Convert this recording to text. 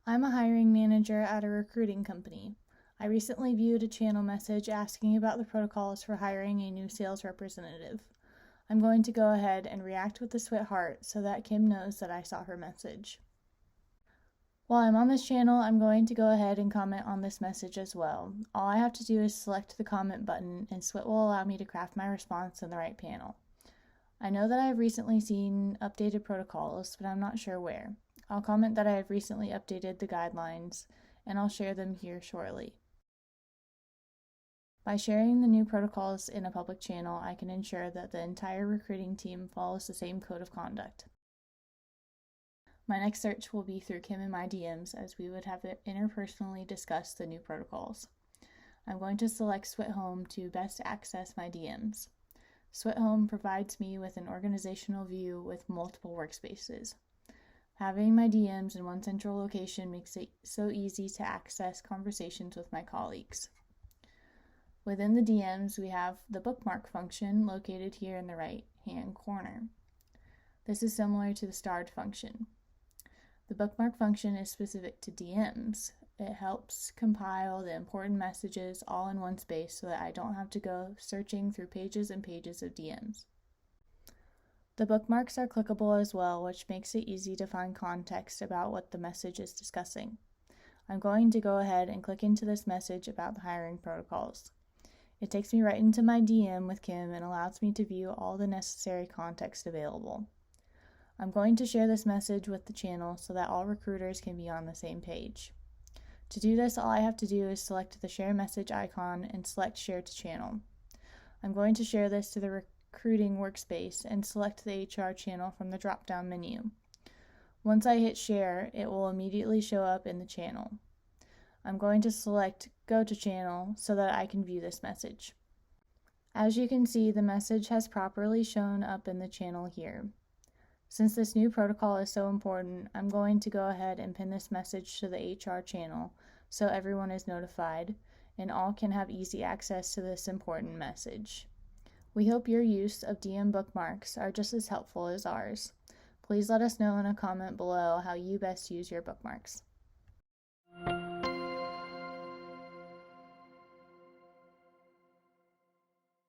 I'm a hiring manager at a recruiting company. I recently viewed a channel message asking about the protocols for hiring a new sales representative. I'm going to go ahead and react with the Swit heart so that Kim knows that I saw her message. While I'm on this channel, I'm going to go ahead and comment on this message as well. All I have to do is select the comment button, and Swit will allow me to craft my response in the right panel. I know that I have recently seen updated protocols, but I'm not sure where. I'll comment that I have recently updated the guidelines, and I'll share them here shortly. By sharing the new protocols in a public channel, I can ensure that the entire recruiting team follows the same code of conduct. My next search will be through Kim and my DMs, as we would have interpersonally discuss the new protocols. I'm going to select Swit Home to best access my DMs. Swit Home provides me with an organizational view with multiple workspaces. Having my DMs in one central location makes it so easy to access conversations with my colleagues. Within the DMs, we have the bookmark function located here in the right-hand corner. This is similar to the starred function. The bookmark function is specific to DMs. It helps compile the important messages all in one space so that I don't have to go searching through pages and pages of DMs. The bookmarks are clickable as well, which makes it easy to find context about what the message is discussing. I'm going to go ahead and click into this message about the hiring protocols. It takes me right into my DM with Kim and allows me to view all the necessary context available. I'm going to share this message with the channel so that all recruiters can be on the same page. To do this, all I have to do is select the share message icon and select share to channel. I'm going to share this to the recruiting workspace and select the HR channel from the drop-down menu. Once I hit share, it will immediately show up in the channel. I'm going to select go to channel so that I can view this message. As you can see, the message has properly shown up in the channel here. Since this new protocol is so important, I'm going to go ahead and pin this message to the HR channel so everyone is notified and all can have easy access to this important message. We hope your use of DM bookmarks are just as helpful as ours. Please let us know in a comment below how you best use your bookmarks.